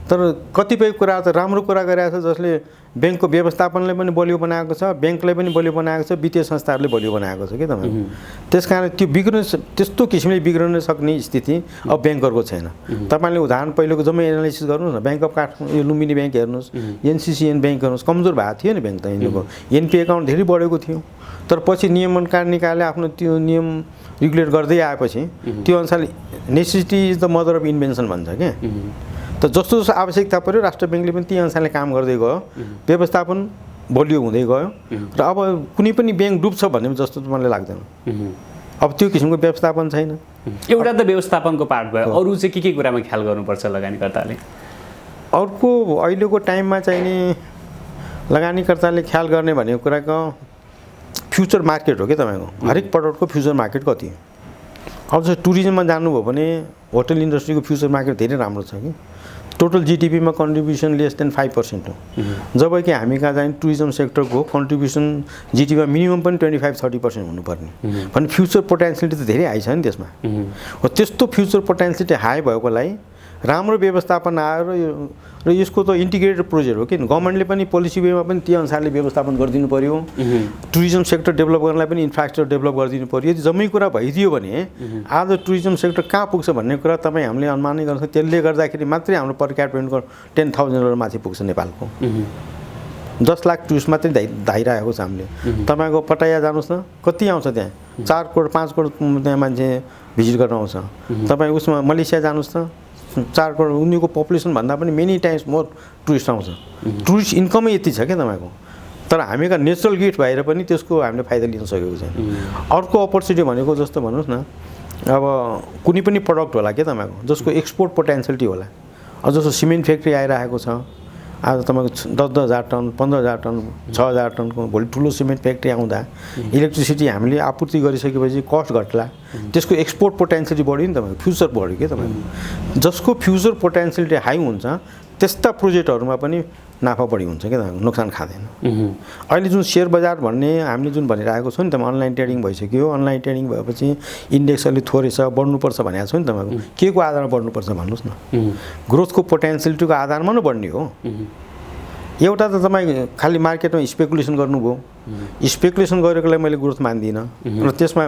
तर कतिपय कुरा त राम्रो कुरा गरिरहेको छ, जसले ब्याङ्कको व्यवस्थापनले पनि बलियो बनाएको छ, ब्याङ्कलाई पनि बलियो बनाएको छ, वित्तीय संस्थाहरूले बलियो बनाएको छ कि तपाईँको। त्यस कारण त्यो त्यस्तो किसिमले बिग्रन सक्ने स्थिति अब ब्याङ्करको छैन। तपाईँले उदाहरण पहिलेको जम्मै एनालाइसिस गर्नुहोस् न, ब्याङ्क अफ काठमाडौँ, यो लुम्बिनी ब्याङ्क हेर्नुहोस्, एनसिसिएन ब्याङ्क हेर्नुहोस्, कमजोर भएको थियो नि ब्याङ्क त। यिनीहरूको एनपी एकाउन्ट धेरै बढेको थियो, तर पछि नियमनकार निकायले आफ्नो त्यो नियम रेगुलेट गर्दै आएपछि त्यो अनुसारले necessity is the mother of invention भन्छ क्या। त जस्तो जस्तो आवश्यकता पऱ्यो राष्ट्र ब्याङ्कले पनि त्यही अनुसारले काम गर्दै गयो, व्यवस्थापन बलियो हुँदै गयो र अब कुनै पनि ब्याङ्क डुब्छ भन्ने जस्तो त मलाई लाग्दैन। अब त्यो किसिमको व्यवस्थापन छैन। एउटा त व्यवस्थापनको पार्ट भयो, अरू चाहिँ के कुरामा ख्याल गर्नुपर्छ लगानीकर्ताले? अर्को अहिलेको टाइममा चाहिँ नि लगानीकर्ताले ख्याल गर्ने भनेको कुराको फ्युचर मार्केट हो कि तपाईँको। हरेक प्रडक्टको फ्युचर मार्केट कति हो। अब जस्तो टुरिज्ममा जानुभयो भने होटल इन्डस्ट्रीको फ्युचर मार्केट धेरै राम्रो छ कि। टोटल जिडिपीमा कन्ट्रिब्युसन लेस देन 5% हो, जबकि हामी कहाँ चाहिँ टुरिज्म सेक्टरको कन्ट्रिब्युसन जिडिपीमा मिनिमम पनि 25-30% हुनुपर्ने। भने फ्युचर पोटेन्सियलिटी त धेरै हाई छ नि त्यसमा। हो, त्यस्तो फ्युचर पोटेन्सियलिटी हाई भएकोलाई राम्रो व्यवस्थापन आयो र यसको त इन्टिग्रेटेड प्रोजेक्ट हो कि गभर्मेन्टले पनि पोलिसी वेमा पनि त्यो अनुसारले व्यवस्थापन गरिदिनु पर्यो टुरिज्म सेक्टर डेभलप गर्नलाई पनि इन्फ्रास्ट्रक्चर डेभलप गरिदिनु पर्यो यदि जम्मै कुरा भइदियो भने आज टुरिज्म सेक्टर कहाँ पुग्छ भन्ने कुरा तपाईँ हामीले अनुमानै गर्छ त्यसले गर्दाखेरि मात्रै हाम्रो पर क्यापिटा इन्कम 10,000 माथि पुग्छ नेपालको 10 लाख टुरिस्ट मात्रै धाइरहेको छ हामीले तपाईँको पटाया जानुहोस् न कति आउँछ त्यहाँ 4 करोड 5 करोड त्यहाँ मान्छे भिजिट गर्न आउँछ तपाईँ उसमा मलेसिया जानुहोस् न 4 करोड उनीको पपुलेसन भन्दा पनि मेनी टाइम्स मोर टुरिस्ट आउँछ टुरिस्ट इन्कमै यति छ क्या तपाईँको तर हामी कहाँ नेचुरल गिफ्ट भएर पनि त्यसको हामीले फाइदा लिन सकेको छैन अर्को अपर्च्युनिटी भनेको जस्तो भन्नुहोस् न अब कुनै पनि प्रडक्ट होला क्या तपाईँको जसको एक्सपोर्ट पोटेन्सियलिटी होला अब जस्तो सिमेन्ट फ्याक्ट्री आइरहेको छ आज तपाईँको 10,000 टन 15,000 टन 6,000 टनको भोलि ठुलो सिमेन्ट फ्याक्ट्री आउँदा इलेक्ट्रिसिटी हामीले आपूर्ति गरिसकेपछि कस्ट घट्ला त्यसको एक्सपोर्ट पोटेन्सियलिटी बढ्यो नि तपाईँको फ्युचर बढ्यो क्या तपाईँको जसको फ्युचर पोटेन्सियलिटी हाई हुन्छ त्यस्ता प्रोजेक्टहरूमा पनि नाफा बढी हुन्छ क्या तपाईँको नोक्सान खाँदैन अहिले जुन सेयर बजार भन्ने हामीले जुन भनिरहेको छौँ नि त अनलाइन ट्रेडिङ भइसक्यो अनलाइन ट्रेडिङ भएपछि इन्डेक्स अलिक थोरै छ बढ्नुपर्छ भनेको छ नि तपाईँको के को आधारमा बढ्नुपर्छ भन्नुहोस् न ग्रोथको पोटेन्सियलिटीको आधारमा नै बढ्ने हो एउटा त तपाईँ खालि मार्केटमा स्पेकुलेसन गर्नुभयो स्पेकुलेसन गरेकोलाई मैले ग्रोथ मान्दिनँ र त्यसमा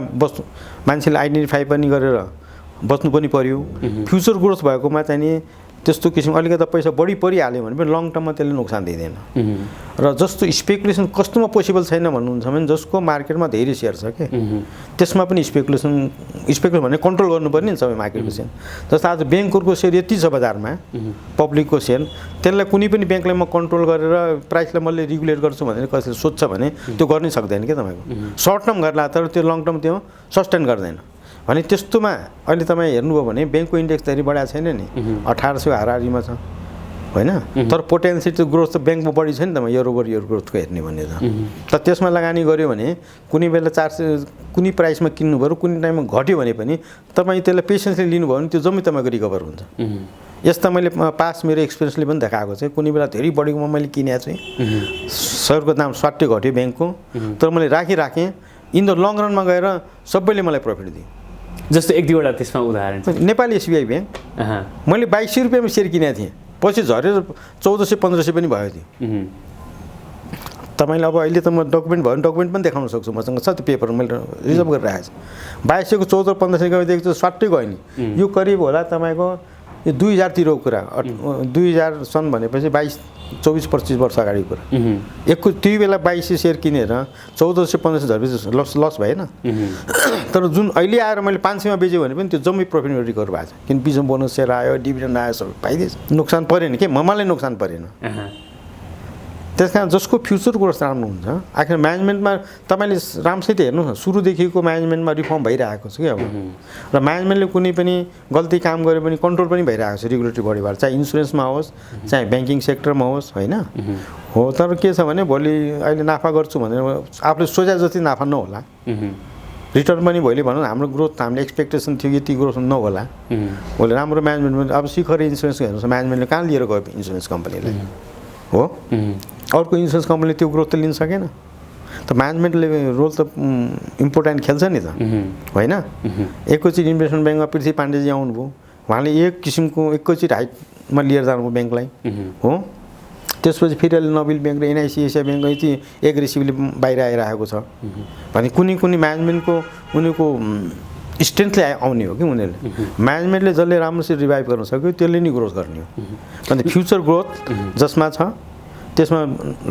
मान्छेले आइडेन्टिफाई पनि गरेर बस्नु पनि पर्यो फ्युचर ग्रोथ भएकोमा चाहिँ नि त्यस्तो किसिम अलिकति पैसा बढी परिहाल्यो भने पनि लङ टर्ममा त्यसले नोक्सान दिँदैन र जस्तो स्पेकुलेसन कस्तोमा पोसिबल छैन भन्नुहुन्छ भने जसको मार्केटमा धेरै सेयर छ क्या त्यसमा पनि स्पेकुलेसन भने कन्ट्रोल गर्नुपर्ने नि सबै मार्केटको सेयर जस्तो आज ब्याङ्कहरूको सेयर यति छ बजारमा पब्लिकको सेयर त्यसलाई कुनै पनि ब्याङ्कलाई म कन्ट्रोल गरेर प्राइसलाई मैले रेगुलेट गर्छु भनेर कसैले सोध्छ भने त्यो गर्नै सक्दैन क्या तपाईँको सर्ट टर्म गर्ला तर त्यो लङ टर्म त्यो सस्टेन गर्दैन भने त्यस्तोमा अहिले तपाईँ हेर्नुभयो भने ब्याङ्कको इन्डेक्स धेरै बढाएको छैन नि 1800 हाराहारीमा छ होइन तर पोटेन्सियल ग्रोथ त ब्याङ्कमा बढी छ नि त इयर ओभर इयर ग्रोथको हेर्ने भने त त्यसमा लगानी गऱ्यो भने कुनै बेला 400 कुनै प्राइसमा किन्नुभयो कुनै टाइममा घट्यो भने पनि तपाईँ त्यसलाई पेसेन्सले लिनुभयो भने त्यो जम्मै तपाईँको रिकभर हुन्छ यस्ता मैले पास मेरो एक्सपिरियन्सले पनि देखाएको छ कुनै बेला धेरै बढेकोमा मैले किनेको छु सेयरको दाम स्वाट्टै घट्यो ब्याङ्कको तर मैले राखेँ इन द लङ रनमा गएर सबैले मलाई प्रफिट दियो जस्तो एक दुईवटा त्यसमा उदाहरण नेपाली एसबिआई ब्याङ्क मैले 2200 रुपियाँमा सेयर किनेको थिएँ पछि झरेर 1400-1500 पनि भयो त्यो तपाईँले अब अहिले त म डकुमेन्ट भयो भने डकुमेन्ट पनि देखाउन सक्छु मसँग छ त्यो पेपर मैले रिजर्भ गरेर राखेको छु 2200 को 1500 गएदेखि त स्वाट्टै गयो नि यो करिब होला तपाईँको यो 2000 तिरको कुरा 2000 सन् भनेपछि 24-25 वर्ष अगाडिको कुरा एकको त्यही बेला 2200 सेयर किनेर 1400-1500 झरेपछि लस भएन तर जुन अहिले आएर मैले 500 मा बेच्यो भने पनि त्यो जम्मै प्रफिट रिकभर भएको छ किन बिचमा बोनस सेयर आयो डिभिडेन्ड आयो सबै पाइदिएछ नोक्सान परेन के मलाई नोक्सान परेन त्यस कारण जसको फ्युचर ग्रोथ राम्रो हुन्छ आखिर म्यानेजमेन्टमा तपाईँले राम्रोसित हेर्नुहोस् न सुरुदेखिको म्यानेजमेन्टमा रिफर्म भइरहेको छ कि अब र म्यानेजमेन्टले कुनै पनि गल्ती काम गरे पनि कन्ट्रोल पनि भइरहेको छ रेगुलेटरी बडीबाट चाहे इन्सुरेन्समा होस् चाहे ब्याङ्किङ सेक्टरमा होस् होइन हो तर के छ भने भोलि अहिले नाफा गर्छु भनेर आफूले सोचे जति नाफा नहोला रिटर्न पनि भोलि भनौँ हाम्रो ग्रोथ हामीले एक्सपेक्टेसन थियो यति ग्रोथ नहोला भोलि राम्रो म्यानेजमेन्ट अब शिखर इन्सुरेन्सको हेर्नुहोस् म्यानेजमेन्टले कहाँ लिएर गयो इन्सुरेन्स कम्पनीलाई हो अर्को इन्सुरेन्स कम्पनीले त्यो ग्रोथ त लिन सकेन त म्यानेजमेन्टले रोल त इम्पोर्टेन्ट खेल्छ नि त होइन एकैचोटि इन्भेस्टमेन्ट ब्याङ्कमा पृथ्वी पाण्डेजी आउनुभयो उहाँले एक किसिमको एकैचोटि हाइटमा लिएर जानुभयो ब्याङ्कलाई हो त्यसपछि फेरि अहिले नोबेल ब्याङ्क र एनआइसी एसिया ब्याङ्क यति एग्रेसिभली बाहिर आइरहेको छ भने कुनै म्यानेजमेन्टको उनीको स्ट्रेन्थले आउने हो कि उनीहरूले म्यानेजमेन्टले जसले राम्रोसित रिभाइभ गर्न सक्यो त्यसले नै ग्रोथ गर्ने हो अन्त फ्युचर ग्रोथ जसमा छ त्यसमा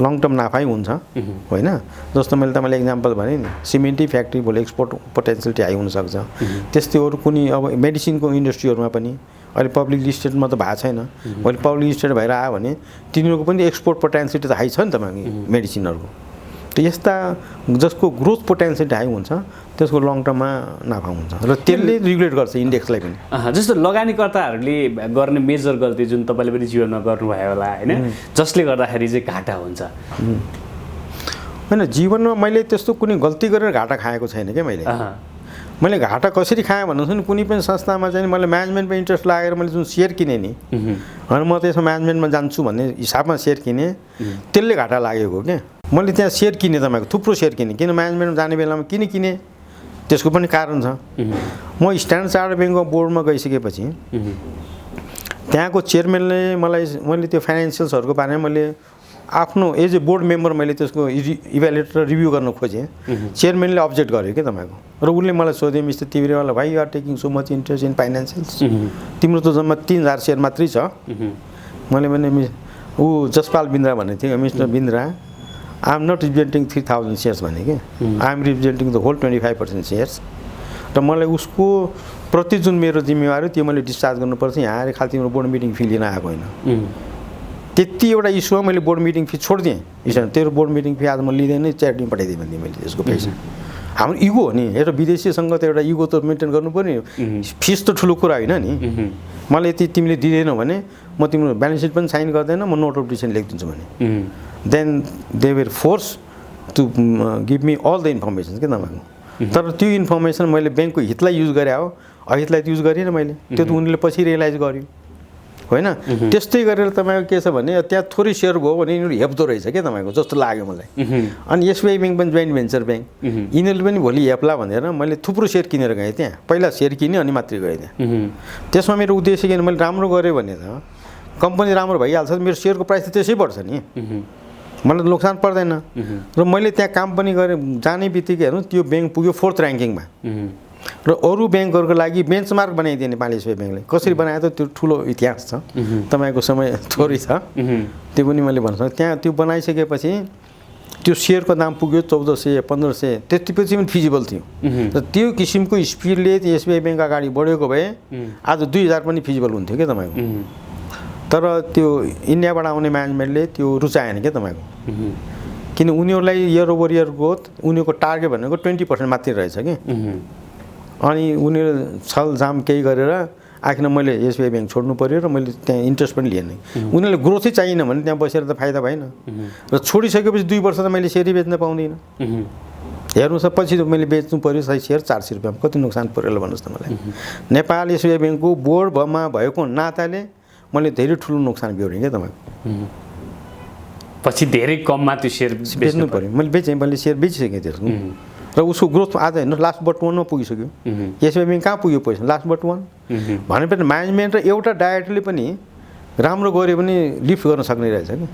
लङ टर्म नाफै हुन्छ होइन जस्तो मैले तपाईँलाई इक्जाम्पल भने नि सिमेन्टी फ्याक्ट्री भोलि एक्सपोर्ट पोटेन्सियलिटी हाई हुनसक्छ त्यस्तै अरू कुनै अब मेडिसिनको इन्डस्ट्रीहरूमा पनि अहिले पब्लिक लिस्टेडमा त भएको छैन भोलि पब्लिक लिस्टेड भएर आयो भने तिनीहरूको पनि एक्सपोर्ट पोटेन्सियलिटी त हाई छ नि तपाईँको मेडिसिनहरूको त यस्ता जसको ग्रोथ पोटेन्सियलिटी हाई हुन्छ त्यसको लङ टर्ममा नाफा हुन्छ र त्यसले रेगुलेट गर्छ इन्डेक्सलाई पनि जस्तो लगानीकर्ताहरूले गर्ने मेजर गल्ती जुन तपाईँले पनि जीवनमा गर्नुभयो होला होइन जसले गर्दाखेरि चाहिँ घाटा हुन्छ होइन जीवनमा मैले त्यस्तो कुनै गल्ती गरेर घाटा खाएको छैन क्या मैले घाटा कसरी खाएँ भन्नुहोस् नि कुनै पनि संस्थामा चाहिँ मैले म्यानेजमेन्टमा इन्ट्रेस्ट लागेर मैले जुन सेयर किनेँ नि अनि म त्यसमा म्यानेजमेन्टमा जान्छु भन्ने हिसाबमा सेयर किनेँ त्यसले घाटा लागेको क्या मैले त्यहाँ सेयर किनेँ तपाईँको थुप्रो सेयर किनेँ किन म्यानेजमेन्टमा जाने बेलामा किन किनेँ त्यसको पनि कारण छ म स्ट्यान्डर्ड चार्टर्ड ब्याङ्कको बोर्डमा गइसकेपछि त्यहाँको चेयरम्यानले मैले त्यो फाइनेन्सियल्सहरूको बारेमा मैले आफ्नो एज ए बोर्ड मेम्बर मैले त्यसको इभ्यालुएट र रिभ्यू गर्न खोजेँ। चेयरम्यानले अब्जेक्ट गर्यो क्या तपाईँको, र उसले मलाई सोध्यो मिस्टर तिवारीवाला भाइ you are taking so much interest in financials, तिम्रो त जम्मा 3000 सेयर मात्रै छ। मैले भने ऊ जसपाल बिन्द्रा भन्ने थियो, mister Bindra I am not representing 3000 shares भने कि I am representing the whole 25% shares, र मलाई उसको प्रति जुन मेरो जिम्मेवारी त्यो मैले डिस्चार्ज गर्नुपर्छ। यहाँ आएर खालि तिम्रो बोर्ड मिटिङ फी लिन आएको होइन। त्यति एउटा इस्युमा मैले बोर्ड मिटिङ फी छोडिदिएँ। तेरो बोर्ड मिटिङ फी आज म लिँदैन, च्यारिटीमा पठाइदिएँ भने मैले त्यसको पैसा। हाम्रो इगो हो नि, एउटा विदेशीसँग त एउटा इगो त मेन्टेन गर्नु पर्ने, फिस त ठुलो कुरा होइन नि। मलाई यति तिमीले दिँदैनौ भने म तिम्रो ब्यालेन्स सिट पनि साइन गर्दैन, म नोट अफ डिसिसन लेखिदिन्छु भने then they were force to give me all the information के तपाईँको। तर त्यो इन्फर्मेसन मैले ब्याङ्कको हितलाई युज गरे हो, अहितलाई त युज गरिनँ मैले। त्यो त उनीहरूले पछि रियलाइज गर्यो होइन। त्यस्तै गरेर तपाईँको के छ भने त्यहाँ थोरै सेयर भयो भने यिनीहरू हेप्दो रहेछ क्या तपाईँको जस्तो लाग्यो मलाई। अनि एसबिआई ब्याङ्क पनि जोइन्ट भेन्चर ब्याङ्क, यिनीहरूले पनि भोलि हेप्ला भनेर मैले थुप्रो सेयर किनेर गएँ त्यहाँ। पहिला सेयर किनेँ अनि मात्रै गएँ त्यहाँ। त्यसमा मेरो उद्देश्य किन मैले राम्रो गरेँ भने त कम्पनी राम्रो भइहाल्छ, मेरो सेयरको प्राइस त त्यसै बढ्छ नि, मलाई त नोक्सान पर्दैन। र मैले त्यहाँ काम पनि गरेँ, जाने बित्तिकै हेर्नु त्यो ब्याङ्क पुग्यो 4th ऱ्याङ्किङमा, र अरू ब्याङ्कहरूको लागि बेन्चमार्क बनाइदिए नेपाली एसबिआई ब्याङ्कले। कसरी बनायो त त्यो ठुलो इतिहास छ, तपाईँको समय थोरै छ त्यो पनि मैले भन्न सक्छु। त्यहाँ त्यो बनाइसकेपछि त्यो सेयरको दाम पुग्यो 1400 1500, त्यतिपछि पनि फिजिबल थियो। र त्यो किसिमको स्पिडले एसबिआई ब्याङ्क अगाडि बढेको भए आज 2000 पनि फिजिबल हुन्थ्यो क्या तपाईँको। तर त्यो इन्डियाबाट आउने म्यानेजमेन्टले त्यो रुचाएन क्या तपाईँको, किन उनीहरूलाई इयर ओभर इयर ग्रोथ उनीहरूको टार्गेट भनेको 20% मात्रै रहेछ कि। अनि उनीहरू छलजाम केही गरेर आखिर मैले एसबिआई ब्याङ्क छोड्नु पऱ्यो र मैले त्यहाँ इन्ट्रेस्ट पनि लिएन। उनीहरूले ग्रोथै चाहिएन भने त्यहाँ बसेर त फाइदा भएन। र छोडिसकेपछि 2 वर्ष त मैले सेयरै बेच्न पाउँदिनँ। हेर्नुहोस् पछि मैले बेच्नु पऱ्यो सही सेयर 400 रुपियाँमा, कति नोक्सान पऱ्यो होला भन्नुहोस् त मलाई। नेपाल एसबिआई ब्याङ्कको बोर्डमा भएको नाताले मैले धेरै ठुलो नोक्सान बिहोरेँ क्या तपाईँको। पछि धेरै कममा त्यो सेयर बेच्नु पऱ्यो, मैले बेचेँ, मैले सेयर बेचिसकेँ त्यसको। र उसको ग्रोथ आज हेर्नुहोस् लास्ट बट 1मा पुगिसक्यो। एसबिआई ब्याङ्क कहाँ पुग्यो पैसा, लास्ट बट 1 भनेपछि म्यानेजमेन्ट र एउटा डाइरेक्टरले पनि राम्रो गऱ्यो भने लिफ्ट गर्न सक्ने रहेछ कि।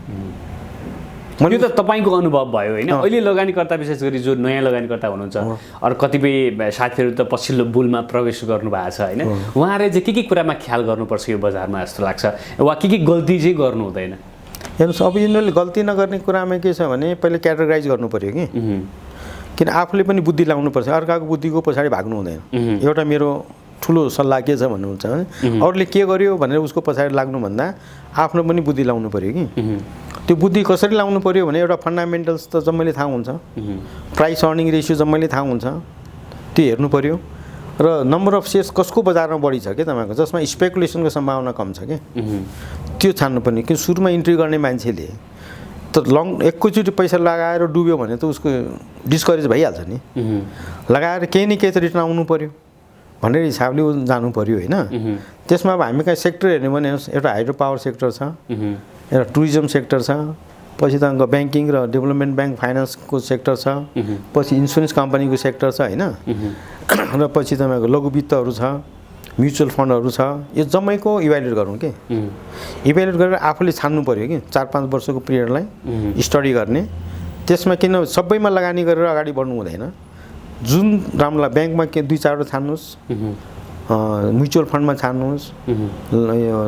यो त तपाईँको अनुभव भयो होइन। अहिले लगानीकर्ता विशेष गरी जो नयाँ लगानीकर्ता हुनुहुन्छ, अरू कतिपय साथीहरू त पछिल्लो बुलमा प्रवेश गर्नुभएको छ होइन, उहाँहरूले चाहिँ के कुरामा ख्याल गर्नुपर्छ यो बजारमा जस्तो लाग्छ, वा के गल्ती चाहिँ गर्नु हुँदैन? हेर्नुहोस् अब यिनीहरूले गल्ती नगर्ने कुरामा के छ भने पहिला क्याटेगराइज गर्नु पऱ्यो कि, किन आफूले पनि बुद्धि लाउनुपर्छ, अर्काको बुद्धिको पछाडि भाग्नु हुँदैन। एउटा मेरो ठुलो सल्लाह के छ भन्नुहुन्छ भने अरूले के गर्यो भनेर उसको पछाडि लाग्नुभन्दा आफ्नो पनि बुद्धि लाउनु पऱ्यो कि। त्यो बुद्धि कसरी लाउनु पऱ्यो भने एउटा फन्डामेन्टल्स त जम्मैले थाहा हुन्छ, प्राइस अर्निङ रेसियो जम्मैले थाहा हुन्छ, त्यो हेर्नु पऱ्यो। र नम्बर अफ सेयर्स कसको बजारमा बढी छ क्या तपाईँको, जसमा स्पेकुलेसनको सम्भावना कम छ क्या, त्यो छान्नुपर्ने। कि सुरुमा इन्ट्री गर्ने मान्छेले त एकैचोटि पैसा लगाएर डुब्यो भने त उसको डिस्करेज भइहाल्छ नि। लगाएर केही न केही त रिटर्न आउनु पऱ्यो भनेर हिसाबले जानु पऱ्यो होइन। त्यसमा अब हामी कहीँ सेक्टर हेर्ने भने एउटा हाइड्रो पावर सेक्टर छ, एउटा टुरिज्म सेक्टर छ, पछि तपाईँको ब्याङ्किङ र डेभलपमेन्ट ब्याङ्क फाइनेन्सको सेक्टर छ, पछि इन्सुरेन्स कम्पनीको सेक्टर छ होइन, र पछि तपाईँको लघु वित्तहरू छ, म्युचुअल फन्डहरू छ। यो जम्मैको इभ्यालुएट गरौँ कि, इभ्यालुएट गरेर आफूले छान्नु पऱ्यो कि 4-5 वर्षको पिरियडलाई स्टडी गर्ने। त्यसमा किन सबैमा लगानी गरेर अगाडि बढ्नु हुँदैन, जुन राम्रो ब्याङ्कमा के 2-4वटा छान्नुहोस्, म्युचुअल फन्डमा छान्नुहोस्,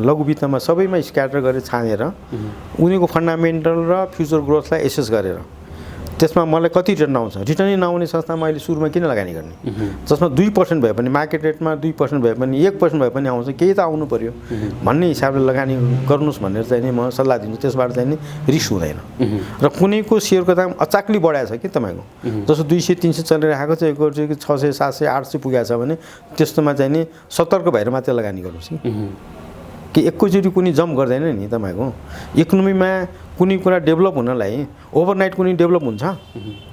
लघु वित्तमा सबैमा स्क्याटर गरेर छानेर उनीहरूको फन्डामेन्टल र फ्युचर ग्रोथलाई एसेस गरेर त्यसमा मलाई कति रिटर्न आउँछ, रिटर्नै नआउने संस्थामा अहिले सुरुमा किन लगानी गर्ने, जसमा 2% भए पनि मार्केट रेटमा 2% भए पनि 1% भए पनि आउँछ, केही त आउनु पऱ्यो भन्ने हिसाबले लगानी गर्नुहोस् भनेर चाहिँ नि म सल्लाह दिन्छु। त्यसबाट चाहिँ नि रिस्क हुँदैन। र कुनैको सेयरको दाम अचाक्ली बढाएको छ कि तपाईँको, जस्तो 200-300 चलिरहेको छ, एकचोटि 600-700-800 पुगेको छ भने त्यस्तोमा चाहिँ नि सतर्क भएर मात्रै लगानी गर्नुहोस् कि एकैचोटि कुनै जम्प गर्दैन नि तपाईँको। इकोनोमीमा कुनै कुरा डेभलप हुनलाई ओभरनाइट कुनै डेभलप हुन्छ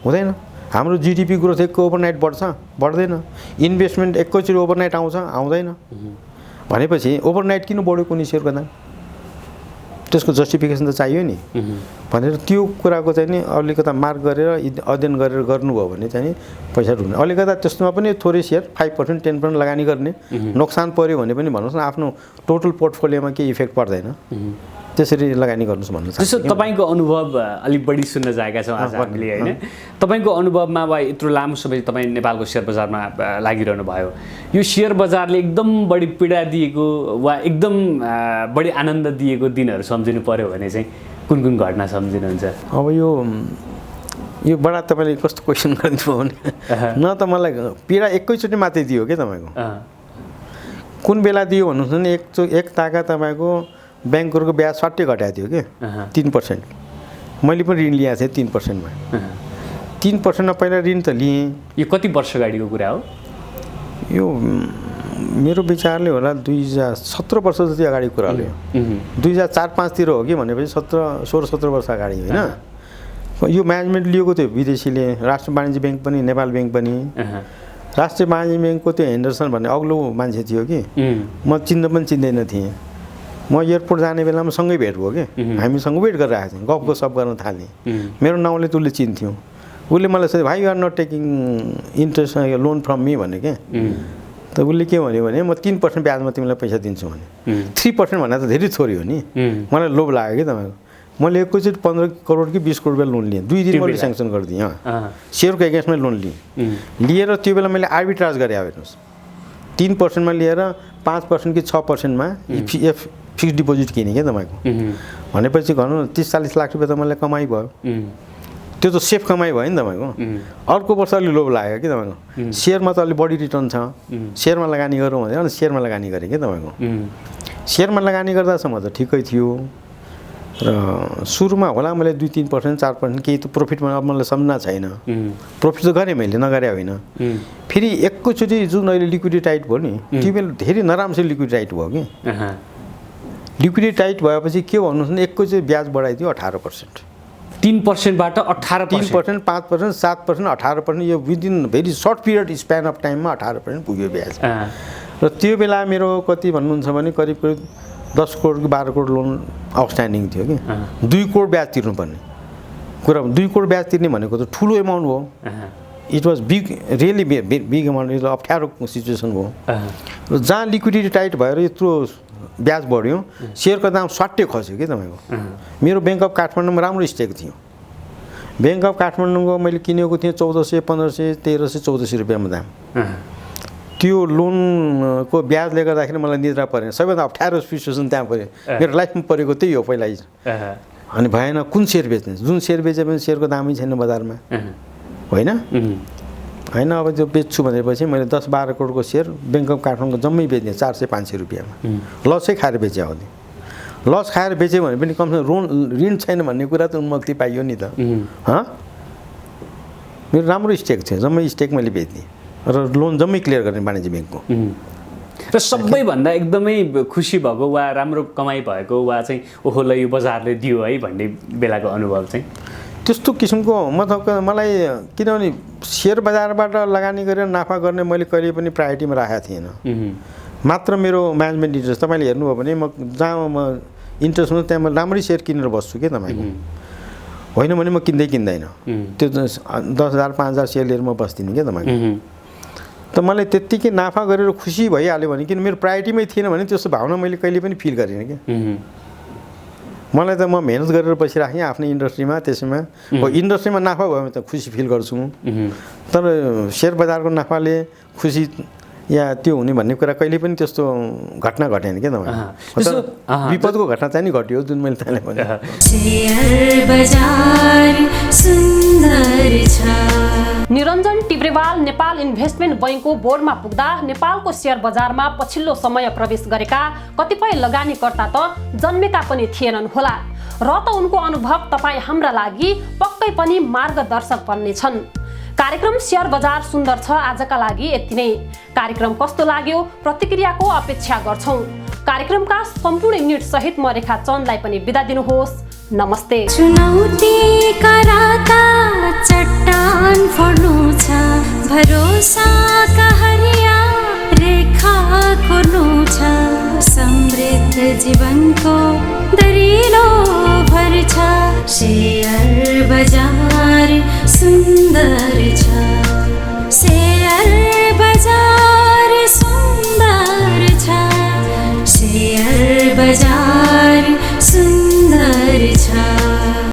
हुँदैन। हाम्रो जिडिपी ग्रोथ ओभरनाइट बढ्छ बढ्दैन, इन्भेस्टमेन्ट एकैचोटि ओभरनाइट आउँछ आउँदैन। भनेपछि ओभरनाइट किन बढ्यो कुनै सेयरको दाम, त्यसको जस्टिफिकेसन त चाहियो नि भनेर त्यो कुराको चाहिँ नि अलिकता मार्क गरेर अध्ययन गरेर गर्नुभयो भने चाहिँ नि पैसा ढुक्ने। अलिकता त्यस्तोमा पनि थोरै सेयर 5% 10% लगानी गर्ने, नोक्सान पर्यो भने पनि भन्नुहोस् न आफ्नो टोटल पोर्टफोलियोमा केही इफेक्ट पर्दैन, त्यसरी लगानी गर्नुहोस् भन्नु चाहन्छु। त्यसो तपाईँको अनुभव अलिक बढी सुन्न चाहेका छौँ आज हामीले होइन। तपाईँको अनुभवमा वा यत्रो लामो समय तपाईँ नेपालको सेयर बजारमा लागिरहनु भयो, यो सेयर बजारले एकदम बढी पीडा दिएको वा एकदम बढी आनन्द दिएको दिनहरू सम्झिनु पर्यो भने चाहिँ कुन कुन घटना सम्झिनुहुन्छ? अब यो बडा तपाईँले कस्तो क्वेसन गरिदिनु भने न त मलाई पीडा एकैचोटि मात्रै दियो क्या तपाईँको। कुन बेला दियो भन्नुहोस् भने एक ताका तपाईँको ब्याङ्कहरूको ब्याज सट्टै घटाएको थियो कि 3%। मैले पनि ऋण लिएको थिएँ 3%मा। 3%मा पहिला ऋण त लिएँ। यो कति वर्ष अगाडिको कुरा हो? यो मेरो विचारले होला 2017 वर्ष जति अगाडिको कुरा हो। 2004-05 हो कि भनेपछि 16-17 वर्ष अगाडि होइन। यो म्यानेजमेन्ट लिएको थियो विदेशीले, राष्ट्रिय वाणिज्य ब्याङ्क पनि, नेपाल ब्याङ्क पनि। राष्ट्रिय वाणिज्य ब्याङ्कको त्यो हेन्डरसन भन्ने अग्लो मान्छे थियो कि म पनि चिन्दैन थिएँ। म एयरपोर्ट जाने बेलामा सँगै भेट भयो कि हामीसँग वेट गरेर आएको थियौँ, गफको सफ गर्न थालेँ। मेरो नाउँले त उसले चिन्थ्यो। उसले मलाई सोध्यो भाइ you are not taking interest loan from me भने क्या। त उसले के भन्यो भने म 3% ब्याजमा तिमीलाई पैसा दिन्छु भने। 3% भन्दा त धेरै थोरै हो नि। मलाई लोभ लाग्यो कि तपाईँको। मैले एकैचोटि 15 करोड कि 20 करोड रुपियाँ लोन लिएँ। 2 दिन मैले स्याङ्सन गरिदिएँ। सेयरको एगेन्स्टमा लोन लिएर त्यो बेला मैले आर्बिट्राज गरेँ। हेर्नुहोस् 3%मा लिएर 5% कि 6%मा फिक्स्ड डिपोजिट किनेँ क्या तपाईँको। भनेपछि भनौँ न 30-40 लाख रुपियाँ त मलाई कमाइ भयो। त्यो त सेफ कमाइ भयो नि तपाईँको। अर्को वर्ष अलि लोभ लाग्यो कि तपाईँको। सेयरमा त अलि बढी रिटर्न छ, सेयरमा लगानी गरौँ भनेर अनि सेयरमा लगानी गरेँ क्या तपाईँको। सेयरमा लगानी गर्दासम्म त ठिकै थियो र सुरुमा होला मैले 2-3%, 4% केही त प्रफिटमा अब मलाई सम्झना छैन। प्रफिट त गरेँ मैले, नगरे होइन। फेरि एकैचोटि जुन अहिले लिक्विडिटी टाइट भयो नि, त्यो बेला धेरै नराम्रो लिक्विडिटी टाइट भयो कि। लिक्विडिटी टाइट भएपछि के भन्नुहोस् न, एकैचोटि ब्याज बढाइदियो 18%। 3%बाट 18%, 3%, 5%, 7%, 18%। यो within very short period span of टाइममा 18% पुग्यो ब्याज। र त्यो बेला मेरो कति भन्नुहुन्छ भने करिब 10 करोड कि 12 करोड लोन आउटस्ट्यान्डिङ थियो कि। 2 करोड ब्याज तिर्नुपर्ने कुरा। 2 करोड ब्याज तिर्ने भनेको त ठुलो एमाउन्ट हो। It was big, really big amount. अप्ठ्यारो सिचुएसन भयो। र जहाँ लिक्विडिटी टाइट भएर यत्रो ब्याज बढ्यो, सेयरको दाम स्वाट्टै खस्यो कि तपाईँको। मेरो ब्याङ्क अफ काठमाडौँमा राम्रो स्टेक थियो। ब्याङ्क अफ काठमाडौँको मैले किनेको थिएँ 1400, 1500, 1300, 1400 रुपियाँमा दाम। त्यो लोनको ब्याजले गर्दाखेरि मलाई निद्रा परेन। सबैभन्दा अप्ठ्यारो सिचुएसन त्यहाँ पऱ्यो। मेरो लाइफमा परेको त्यही हो पहिला। अनि भएन कुन सेयर बेच्ने, जुन सेयर बेचे पनि सेयरको दामै छैन बजारमा होइन। होइन अब त्यो बेच्छु भनेपछि मैले 10-12 करोडको सेयर ब्याङ्क अफ काठमाडौँको जम्मै बेच्ने 400-500 रुपियाँमा। लसै खाएर बेचे हो। लस खाएर बेच्यो भने पनि कमसेकम ऋण छैन भन्ने कुरा त उन्मुक्ति पाइयो नि त। मेरो राम्रो स्टेक थियो, जम्मै स्टेक मैले बेच्ने र लोन जम्मै क्लियर गर्ने वाणिज्य ब्याङ्कको। र सबैभन्दा एकदमै खुसी भएको वा राम्रो कमाइ भएको वा चाहिँ ओहो ल यो बजारले दियो है भन्ने बेलाको अनुभव चाहिँ त्यस्तो किसिमको मलाई किनभने सेयर बजारबाट लगानी गरेर नाफा गर्ने मैले कहिले पनि प्रायोरिटीमा राखेको थिएन। मात्र मेरो म्यानेजमेन्ट इन्ट्रेस्ट तपाईँले हेर्नुभयो भने म जहाँ म इन्ट्रेस्ट हुन्छ त्यहाँ म राम्रै सेयर किनेर बस्छु क्या तपाईँको। होइन भने म किन्दैन। त्यो 10,000 5,000 सेयर लिएर म बस्दिनँ क्या तपाईँको। त मलाई त्यत्तिकै नाफा गरेर खुसी भइहाल्यो भने, किन मेरो प्रायोरिटीमै थिएन भने त्यस्तो भावना मैले कहिले पनि फिल गरिनँ क्या। मलाई त म मेहनत गरेर बसिराखेँ आफ्नै इन्डस्ट्रीमा। त्यसैमा इन्डस्ट्रीमा नाफा भयो भने त खुसी फिल गर्छु। तर सेयर बजारको नाफाले खुसी या त्यो हुने भन्ने कुरा कहिले पनि त्यस्तो घटना घटेन क्या तपाईँ। विपदको घटना चाहिँ नि घट्यो जुन मैले तँलाई भने। शेयर बजार सुन्दर छ। निरञ्जन टिब्रेवाल नेपाल इन्भेस्टमेन्ट बैङ्कको बोर्डमा पुग्दा नेपालको सेयर बजारमा पछिल्लो समय प्रवेश गरेका कतिपय लगानीकर्ता त जन्मेका पनि थिएनन् होला र त उनको अनुभव तपाईँ हाम्रा लागि पक्कै पनि मार्गदर्शक बन्नेछन्। कार्यक्रम सेयर बजार सुन्दर छ आजका लागि यति नै। कार्यक्रम कस्तो लाग्यो प्रतिक्रियाको अपेक्षा गर्छौं। कार्यक्रमका सम्पूर्ण युनिट सहित म रेखा चन्दलाई पनि बिदा दिनुहोस्। नमस्ते। चुनौती कराता चट्टान फोड्नु छ, भरोसा कहरिया रेखा कोर्नु छ, समृद्ध जीवनको दरिलो बजार सुन्दर